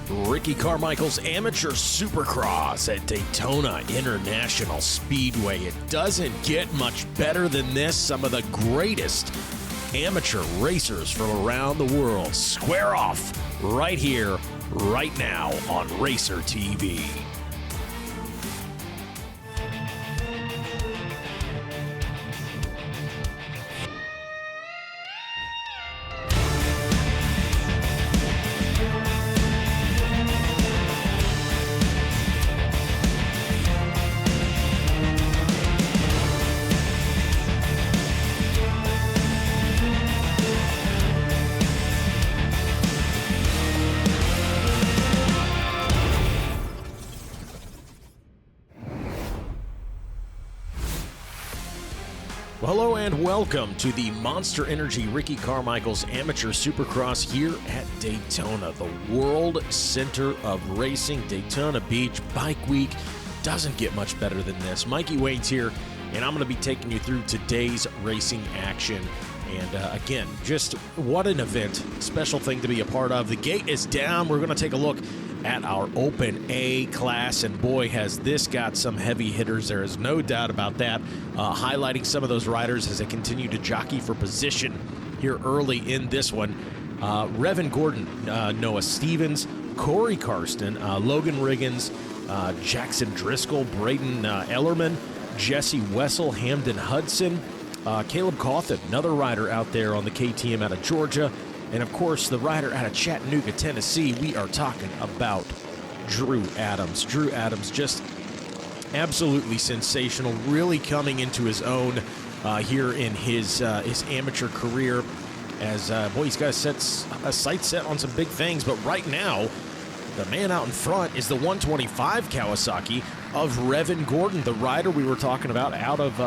Ricky Carmichael's Amateur Supercross at Daytona International Speedway. It doesn't get much better than this. Some of the greatest amateur racers from around the world square off right here, right now on Racer TV. Well, hello and welcome to the Monster Energy Ricky Carmichael's Amateur Supercross here at Daytona, the world center of racing. Daytona Beach Bike Week doesn't get much better than this. Mikey Wayne's here, and I'm going to be taking you through today's racing action. And again, just what an event, special thing to be a part of. The gate is down. We're going to take a look at our Open A class, and boy, has this got some heavy hitters. There is no doubt about that. Highlighting some of those riders as they continue to jockey for position here early in this one. Revin Gordon, Noah Stevens, Corey Karsten, Logan Riggins, Jackson Driscoll, Braden Ellerman, Jesse Wessel, Hamden Hudson, Caleb Cawthon, another rider out there on the KTM out of Georgia. And, of course, the rider out of Chattanooga, Tennessee, we are talking about Drew Adams. Drew Adams just absolutely sensational, really coming into his own here in his amateur career. As, boy, he's got a sight set on some big things. But right now, the man out in front is the 125 Kawasaki of Revin Gordon, the rider we were talking about out of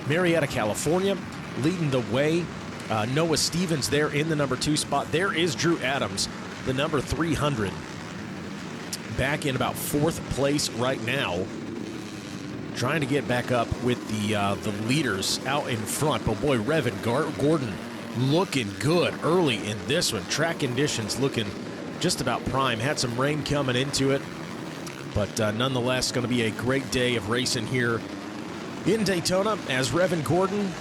Marietta, California, leading the way. Noah Stevens there in the number 2 spot. There is Drew Adams, the number 300, back in about 4th place right now, trying to get back up with the leaders out in front. But boy, Revin Gordon looking good early in this one. Track conditions looking just about prime. Had some rain coming into it, but nonetheless, going to be a great day of racing here in Daytona as Revin Gordon.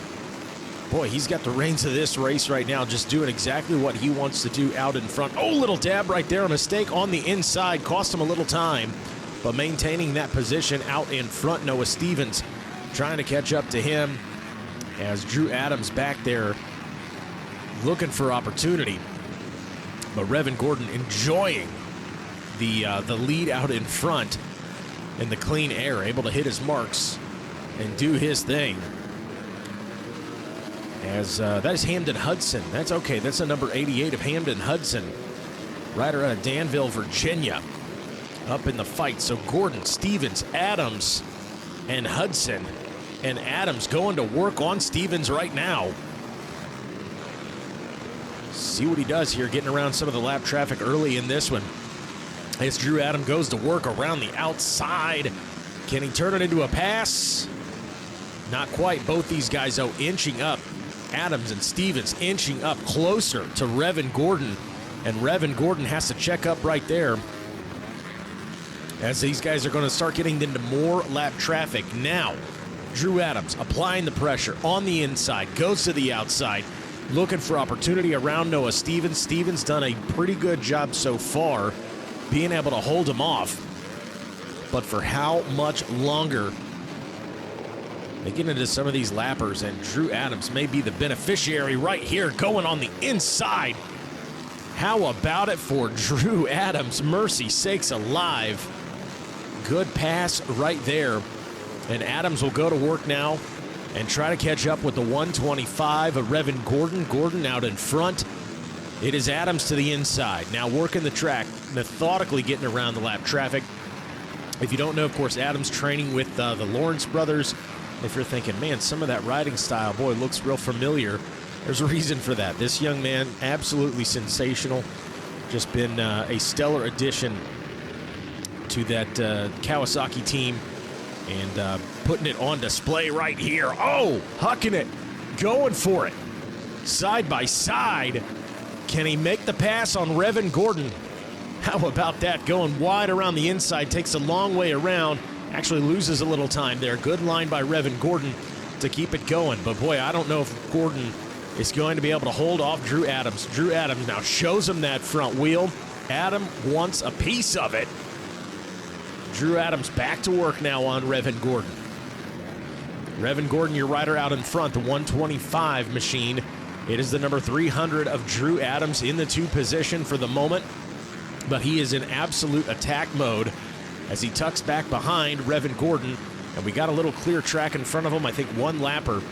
Boy, he's got the reins of this race right now, just doing exactly what he wants to do out in front. Oh, little dab right there, a mistake on the inside, cost him a little time, but maintaining that position out in front. Noah Stevens trying to catch up to him as Drew Adams back there looking for opportunity. But Revin Gordon enjoying the lead out in front in the clean air, able to hit his marks and do his thing. As that is Hamden Hudson. That's okay. That's the number 88 of Hamden Hudson. Rider out of Danville, Virginia. Up in the fight. So Gordon, Stevens, Adams, and Hudson. And Adams going to work on Stevens right now. See what he does here, getting around some of the lap traffic early in this one. As Drew Adams goes to work around the outside. Can he turn it into a pass? Not quite. Both these guys, though, inching up. Adams and Stevens inching up closer to Revin Gordon, and Revin Gordon has to check up right there as these guys are going to start getting into more lap traffic. Now, Drew Adams applying the pressure on the inside, goes to the outside, looking for opportunity around Noah Stevens. Stevens done a pretty good job so far being able to hold him off, but for how much longer? They get into some of these lappers, and Drew Adams may be the beneficiary right here, going on the inside. How about it for Drew Adams? Mercy sakes alive. Good pass right there. And Adams will go to work now and try to catch up with the 125 of Revin Gordon. Gordon out in front. It is Adams to the inside. Now working the track, methodically getting around the lap traffic. If you don't know, of course, Adams training with the Lawrence brothers. If you're thinking, man, some of that riding style, boy, looks real familiar, there's a reason for that. This young man, absolutely sensational. Just been a stellar addition to that Kawasaki team, and putting it on display right here. Oh, hucking it, going for it. Side by side. Can he make the pass on Revin Gordon? How about that? Going wide around the inside, takes a long way around, actually loses a little time there. Good line by Revan Gordon to keep it going. But boy, I don't know if Gordon is going to be able to hold off Drew Adams. Drew Adams now shows him that front wheel. Adam wants a piece of it. Drew Adams back to work now on Revan Gordon. Revan Gordon, your rider out in front, the 125 machine. It is the number 300 of Drew Adams in the 2 position for the moment. But he is in absolute attack mode as he tucks back behind Revan Gordon. And we got a little clear track in front of him, I think 1 lapper.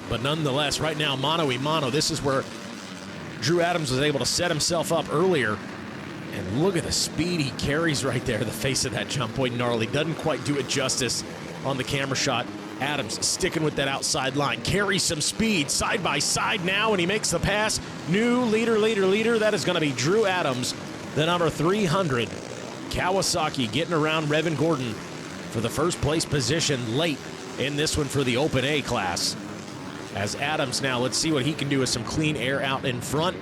But nonetheless, right now, mano-a-mano, this is where Drew Adams was able to set himself up earlier. And look at the speed he carries right there. The face of that jump, boy, gnarly. Doesn't quite do it justice on the camera shot. Adams sticking with that outside line. Carries some speed side by side now, and he makes the pass. New leader. That is going to be Drew Adams, the number 300. Kawasaki getting around Revan Gordon for the first place position late in this one for the Open A class. As Adams now, let's see what he can do with some clean air out in front.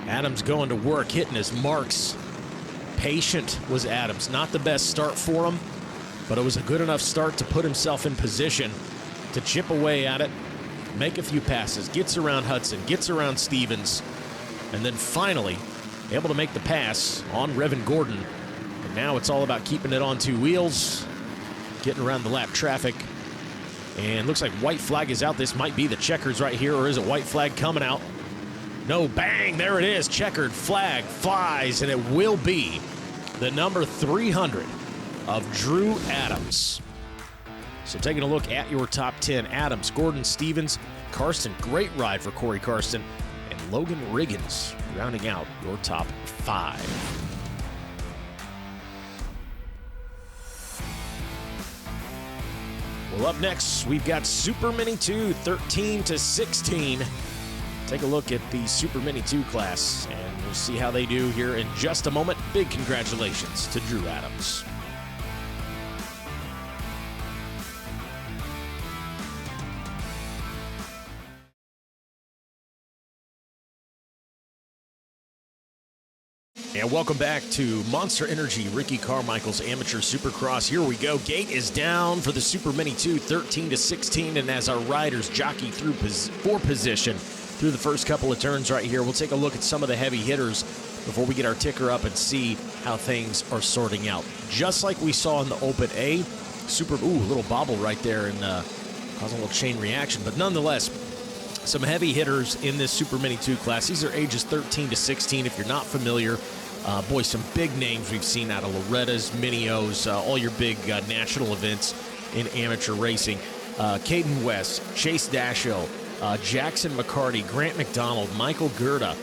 Adams going to work, hitting his marks. Patient was Adams. Not the best start for him, but it was a good enough start to put himself in position to chip away at it, make a few passes, gets around Hudson, gets around Stevens, and then finally able to make the pass on Revan Gordon. And now it's all about keeping it on 2 wheels, getting around the lap traffic. And looks like white flag is out. This might be the checkers right here, or is it white flag coming out? No, bang, there it is. Checkered flag flies, and it will be the number 300 of Drew Adams. So taking a look at your top 10, Adams, Gordon, Stevens, Karsten, great ride for Corey Karsten, and Logan Riggins rounding out your top 5. Well, up next, we've got Super Mini 2, 13 to 16. Take a look at the Super Mini 2 class, and we'll see how they do here in just a moment. Big congratulations to Drew Adams. And welcome back to Monster Energy Ricky Carmichael's Amateur Supercross. Here we go. Gate is down for the Super Mini 2, 13 to 16. And as our riders jockey through for position through the first couple of turns right here, we'll take a look at some of the heavy hitters before we get our ticker up and see how things are sorting out. Just like we saw in the Open A, little bobble right there and causing a little chain reaction. But nonetheless, some heavy hitters in this Super Mini 2 class. These are ages 13 to 16. If you're not familiar, boy, some big names we've seen out of Loretta's, Minios, all your big national events in amateur racing. Caden West, Chase Dashiell, Jackson McCarty, Grant McDonald, Michael Gerda,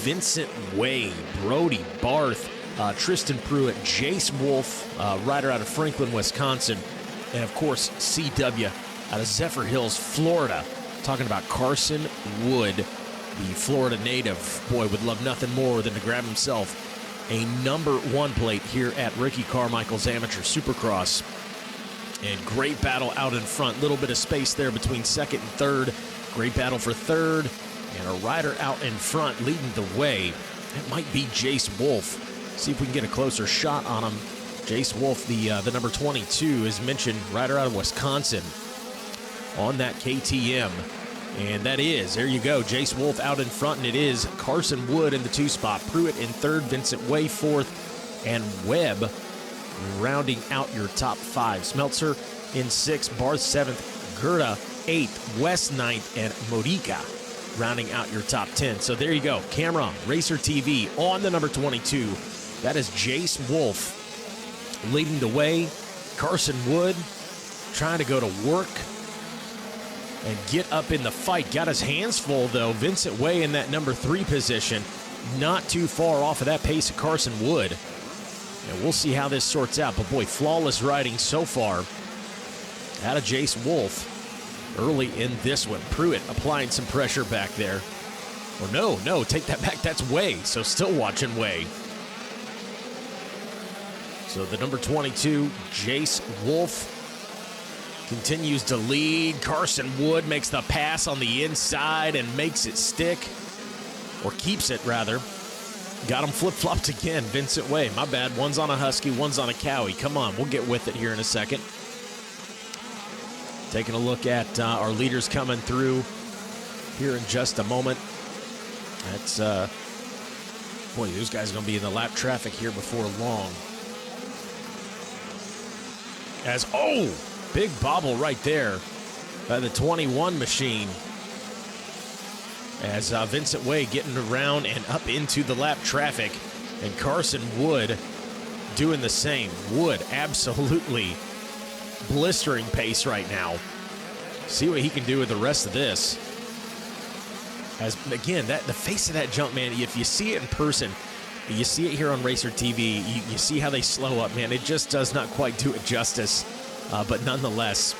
Vincent Wade, Brody Barth, Tristan Pruitt, Jace Wolf, rider out of Franklin, Wisconsin, and of course CW out of Zephyr Hills, Florida. Talking about Carson Wood, the Florida native. Boy, would love nothing more than to grab himself a number 1 plate here at Ricky Carmichael's Amateur Supercross. And great battle out in front. Little bit of space there between second and third. Great battle for third. And a rider out in front leading the way. That might be Jace Wolf. See if we can get a closer shot on him. Jace Wolf, the number 22, as mentioned, rider out of Wisconsin on that KTM. And that is, there you go, Jace Wolf out in front, and it is Carson Wood in the 2 spot, Pruitt in 3rd, Vincent Way 4th, and Webb rounding out your top 5. Smeltzer in 6th, Barth 7th, Gerda 8th, West 9th, and Modica rounding out your top 10. So there you go, Camera Racer TV on the number 22. That is Jace Wolf leading the way. Carson Wood trying to go to work and get up in the fight. Got his hands full, though. Vincent Way in that number 3 position. Not too far off of that pace of Carson Wood. And we'll see how this sorts out. But, boy, flawless riding so far out of Jace Wolf early in this one. Pruitt applying some pressure back there. Or no, take that back. That's Way. So still watching Way. So the number 22, Jace Wolf, continues to lead. Carson Wood makes the pass on the inside and makes it stick, or keeps it rather. Got him flip-flopped again. Vincent Way, my bad. One's on a Husky, one's on a Cowie. Come on, we'll get with it here in a second. Taking a look at our leaders coming through here in just a moment. That's, boy, those guys are going to be in the lap traffic here before long. As, oh, big bobble right there by the 21 machine. As Vincent Way getting around and up into the lap traffic. And Carson Wood doing the same. Wood absolutely blistering pace right now. See what he can do with the rest of this. As again, the face of that jump, man, if you see it in person, you see it here on Racer TV, you see how they slow up, man. It just does not quite do it justice. But nonetheless,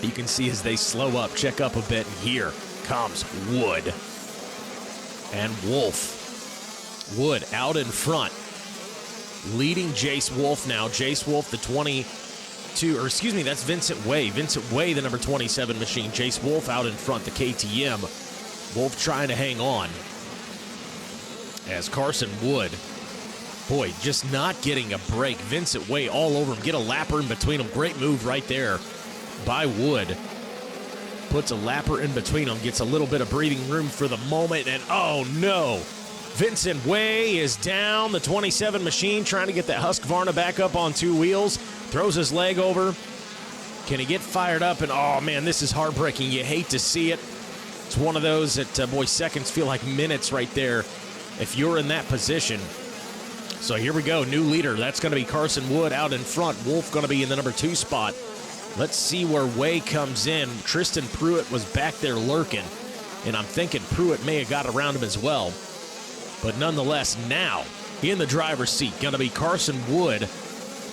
you can see as they slow up, check up a bit, and here comes Wood. And Wolf. Wood out in front. Leading Jace Wolf now. Jace Wolf, the 22, or excuse me, that's Vincent Way. Vincent Way, the number 27 machine. Jace Wolf out in front, the KTM. Wolf trying to hang on. As Carson Wood, boy, just not getting a break. Vincent Way all over him. Get a lapper in between them. Great move right there by Wood. Puts a lapper in between them. Gets a little bit of breathing room for the moment. And oh no. Vincent Way is down. The 27 machine trying to get that Husqvarna back up on two wheels. Throws his leg over. Can he get fired up? And oh man, this is heartbreaking. You hate to see it. It's one of those that, boy, seconds feel like minutes right there if you're in that position. So here we go, new leader. That's going to be Carson Wood out in front. Wolf going to be in the number 2 spot. Let's see where Way comes in. Tristan Pruitt was back there lurking, and I'm thinking Pruitt may have got around him as well. But nonetheless, now in the driver's seat, going to be Carson Wood,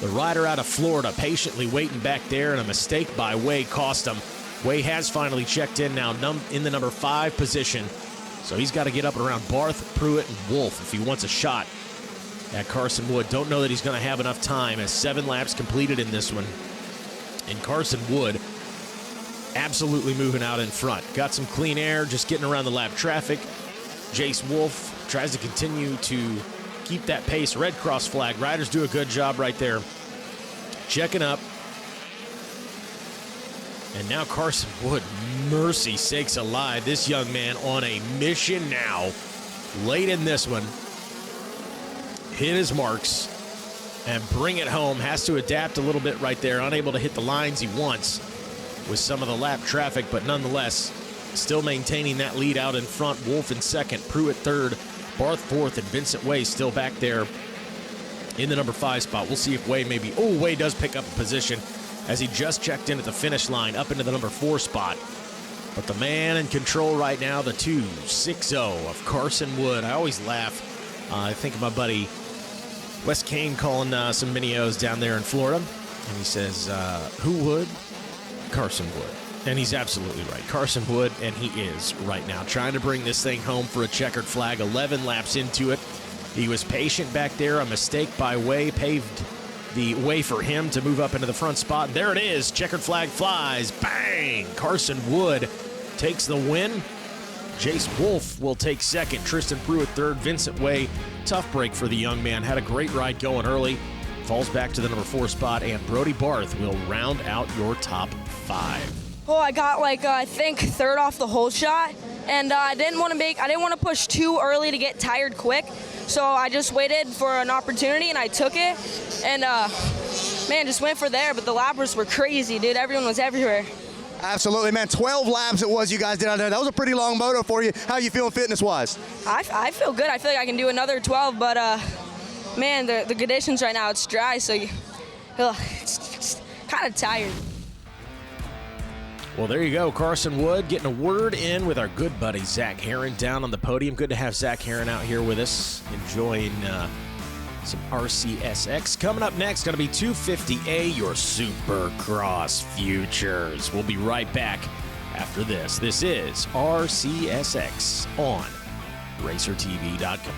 the rider out of Florida, patiently waiting back there, and a mistake by Way cost him. Way has finally checked in now in the number 5 position. So he's got to get up and around Barth, Pruitt, and Wolf if he wants a shot at Carson Wood. Don't know that he's going to have enough time as 7 laps completed in this one. And Carson Wood absolutely moving out in front. Got some clean air, just getting around the lap traffic. Jace Wolf tries to continue to keep that pace. Red cross flag. Riders do a good job right there. Checking up. And now Carson Wood, mercy sakes alive. This young man on a mission now. Late in this one. Hit his marks and bring it home. Has to adapt a little bit right there. Unable to hit the lines he wants with some of the lap traffic, but nonetheless, still maintaining that lead out in front. Wolf in second, Pruitt third, Barth fourth, and Vincent Way still back there in the number 5 spot. We'll see if Way maybe, oh, Way does pick up a position as he just checked in at the finish line up into the number 4 spot. But the man in control right now, the 2.60 of Carson Wood. I always laugh. I think of my buddy Wes Kane calling some mini-O's down there in Florida. And he says, who would? Carson Wood. And he's absolutely right. Carson Wood, and he is right now, trying to bring this thing home for a checkered flag. 11 laps into it. He was patient back there. A mistake by Way paved the way for him to move up into the front spot. There it is. Checkered flag flies. Bang! Carson Wood takes the win. Jace Wolf will take second. Tristan Pruitt third. Vincent Way, tough break for the young man. Had a great ride going early. Falls back to the number 4 spot. And Brody Barth will round out your top 5. Well, I got I think 3rd off the whole shot. And I didn't want to push too early to get tired quick. So I just waited for an opportunity and I took it. And man, just went for there. But the lappers were crazy, dude. Everyone was everywhere. Absolutely, man. 12 laps it was you guys did out there. That was a pretty long moto for you. How you feeling fitness-wise? I feel good. I feel like I can do another 12, but man, the conditions right now, it's dry, so it's kind of tired. Well, there you go. Carson Wood getting a word in with our good buddy Zach Herron down on the podium. Good to have Zach Herron out here with us, enjoying some RCSX. Coming up next, going to be 250A, your Supercross Futures. We'll be right back after this. This is RCSX on RacerTV.com.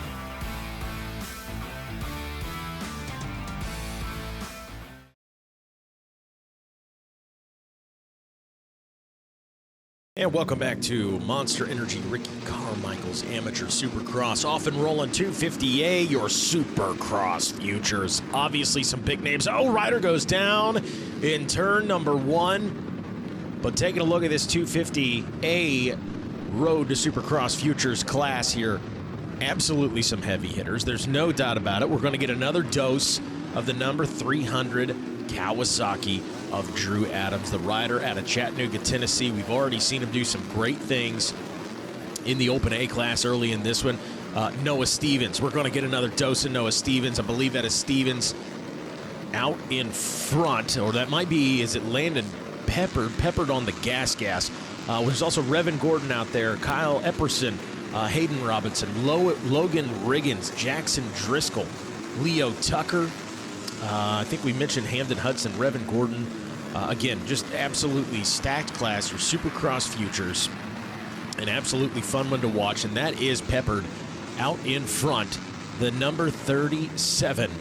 And welcome back to Monster Energy Ricky Carmichael's Amateur Supercross. Off and rolling 250A, your Supercross futures. Obviously some big names. Oh, Ryder goes down in turn number 1. But taking a look at this 250A Road to Supercross futures class here, absolutely some heavy hitters. There's no doubt about it. We're going to get another dose of the number 300 Kawasaki of Drew Adams, the rider out of Chattanooga, Tennessee. We've already seen him do some great things in the Open A class early in this one. Noah Stevens. We're going to get another dose of Noah Stevens. I believe that is Stevens out in front, or that might be, is it Landon Peppered on the gas. There's also Revan Gordon out there, Kyle Epperson, Hayden Robinson, Logan Riggins, Jackson Driscoll, Leo Tucker. I think we mentioned Hamden Hudson, Revan Gordon. Again, just absolutely stacked class, your Supercross futures. An absolutely fun one to watch, and that is peppered out in front. The number 37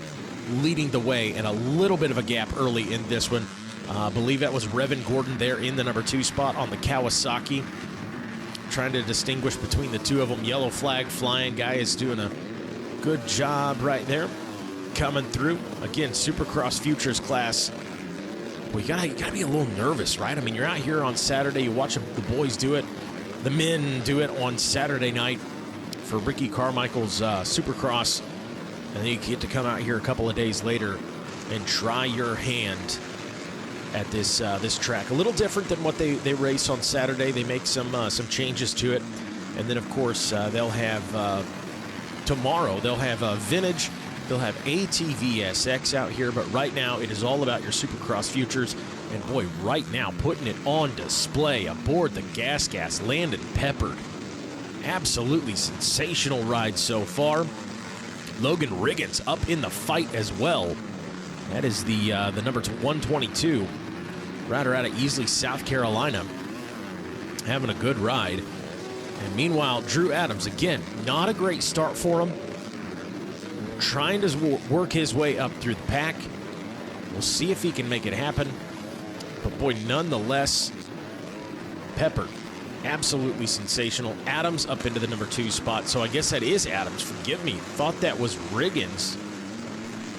leading the way, and a little bit of a gap early in this one. I believe that was Revan Gordon there in the number 2 spot on the Kawasaki. Trying to distinguish between the two of them. Yellow flag flying. Guy is doing a good job right there. Coming through. Again, Supercross futures class. Well, you gotta be a little nervous, right? I mean, you're out here on Saturday. You watch the boys do it. The men do it on Saturday night for Ricky Carmichael's Supercross. And then you get to come out here a couple of days later and try your hand at this track. A little different than what they race on Saturday. They make some changes to it. And then, of course, they'll have tomorrow, they'll have vintage. They'll have ATVSX out here, but right now it is all about your Supercross futures. And boy, right now, putting it on display aboard the Gas, Landon Peppered. Absolutely sensational ride so far. Logan Riggins up in the fight as well. That is the number 122. Rider out of Easley, South Carolina. Having a good ride. And meanwhile, Drew Adams, again, not a great start for him. Trying to work his way up through the pack. We'll see if he can make it happen. But boy, nonetheless, Peppered, absolutely sensational. Adams up into the number 2 spot. So I guess that is Adams. Forgive me. Thought that was Riggins.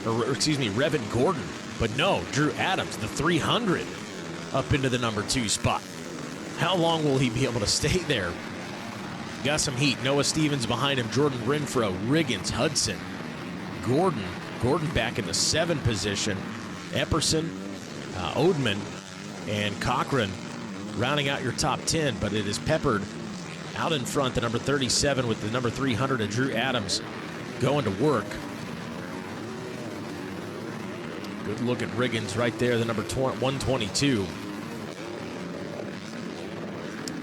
Or excuse me, Revan Gordon. But no, Drew Adams, the 300, up into the number 2 spot. How long will he be able to stay there? Got some heat. Noah Stevens behind him. Jordan Renfro, Riggins, Hudson. Gordon back in the 7 position. Epperson, Oldman, and Cochran rounding out your top 10, but it is Peppered out in front, the number 37 with the number 300 of Drew Adams going to work. Good look at Riggins right there, the number 122.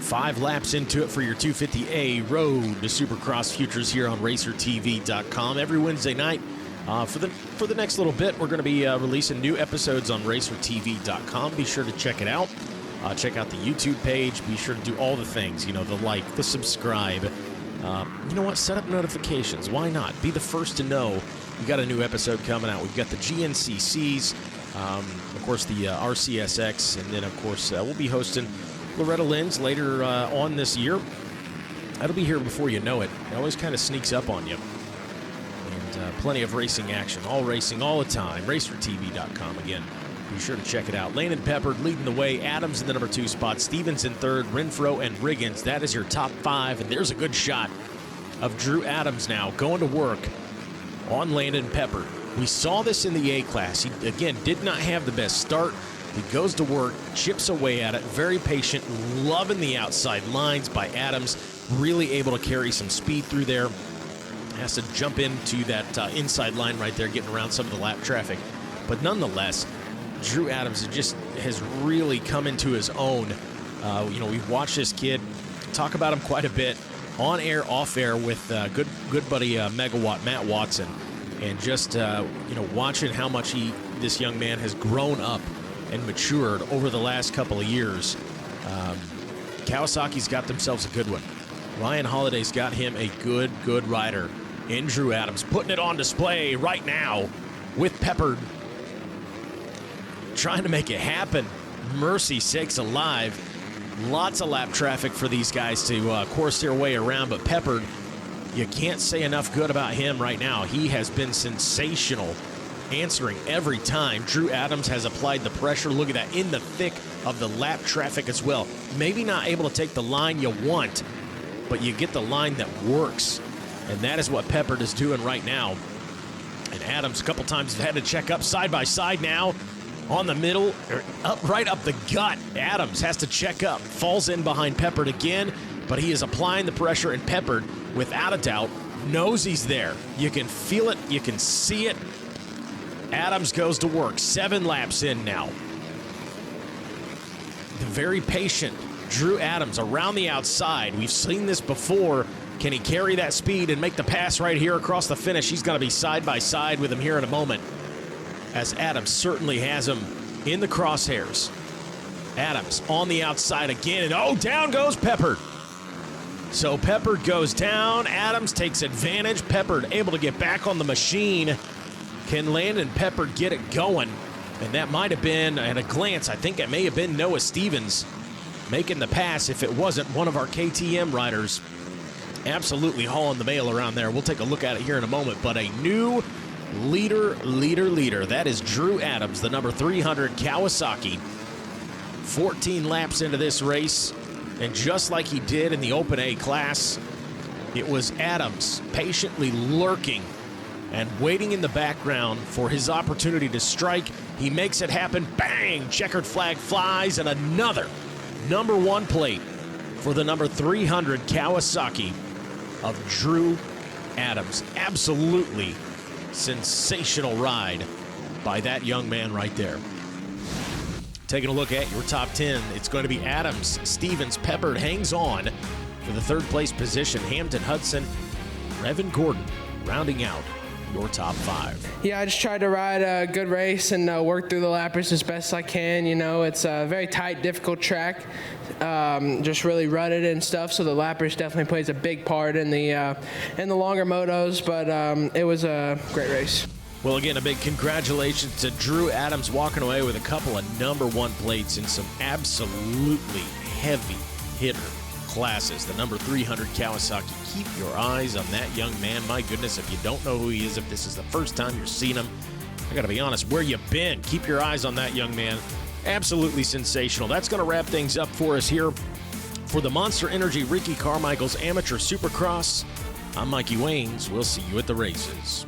5 laps into it for your 250A Road to Supercross futures here on RacerTV.com. Every Wednesday night, for the next little bit, we're going to be releasing new episodes on RacerTV.com. Be sure to check it out. Check out the YouTube page. Be sure to do all the things, the like, the subscribe. You know what? Set up notifications. Why not? Be the first to know we got a new episode coming out. We've got the GNCCs, of course, the RCSX, and then, of course, we'll be hosting Loretta Lynn's later on this year. That'll be here before you know it. It always kind of sneaks up on you. And plenty of racing action, all racing, all the time. RacerTV.com again. Be sure to check it out. Landon Peppered leading the way. Adams in the number 2 spot. Stevens in 3rd. Renfro and Riggins. That is your top 5. And there's a good shot of Drew Adams now going to work on Landon Peppered. We saw this in the A class. He, again, did not have the best start. He goes to work, chips away at it, very patient, loving the outside lines by Adams, really able to carry some speed through there. Has to jump into that inside line right there, getting around some of the lap traffic. But nonetheless, Drew Adams has really come into his own. We've watched this kid, talk about him quite a bit, on air, off air with good buddy Megawatt Matt Watson, and just watching how much this young man has grown up and matured over the last couple of years. Kawasaki's got themselves a good one. Ryan Holliday's got him a good rider in Drew Adams, putting it on display right now with Peppered, trying to make it happen. Mercy sakes alive. Lots of lap traffic for these guys to course their way around, but Peppard, you can't say enough good about him right now. He has been sensational, answering every time. Drew Adams has applied the pressure. Look at that, in the thick of the lap traffic as well. Maybe not able to take the line you want, but you get the line that works. And that is what Peppard is doing right now. And Adams a couple times has had to check up side by side now. On the middle, or right up the gut. Adams has to check up. Falls in behind Peppard again, but he is applying the pressure, and Peppard, without a doubt, knows he's there. You can feel it. You can see it. Adams goes to work. 7 laps in now. The very patient Drew Adams around the outside. We've seen this before. Can he carry that speed and make the pass right here across the finish? He's going to be side by side with him here in a moment, as Adams certainly has him in the crosshairs. Adams on the outside again, and oh, down goes Peppard. So Peppard goes down. Adams takes advantage. Peppard able to get back on the machine. Can Landon Peppard get it going? And that might have been, at a glance, I think it may have been Noah Stevens making the pass if it wasn't one of our KTM riders. Absolutely hauling the mail around there. We'll take a look at it here in a moment, but a new leader. That is Drew Adams, the number 300 Kawasaki. 14 laps into this race, and just like he did in the Open A class, it was Adams patiently lurking and waiting in the background for his opportunity to strike. He makes it happen. Bang! Checkered flag flies, and another number 1 plate for the number 300 Kawasaki of Drew Adams. Absolutely sensational ride by that young man right there. Taking a look at your top 10, it's going to be Adams, Stevens, Peppard hangs on for the 3rd place position. Hampton, Hudson, Revan Gordon rounding out your top 5. Yeah, I just tried to ride a good race and work through the lappers as best I can. You know, it's a very tight, difficult track, just really rutted and stuff. So the lappers definitely plays a big part in the longer motos. But it was a great race. Well, again, a big congratulations to Drew Adams, walking away with a couple of number 1 plates in some absolutely heavy hitter classes. The number 300 Kawasaki. Keep your eyes on that young man. My goodness, if you don't know who he is, if this is the first time you're seeing him, I got to be honest, where you been? Keep your eyes on that young man. Absolutely sensational. That's going to wrap things up for us here for the Monster Energy Ricky Carmichael's Amateur Supercross. I'm Mikey Waynes. We'll see you at the races.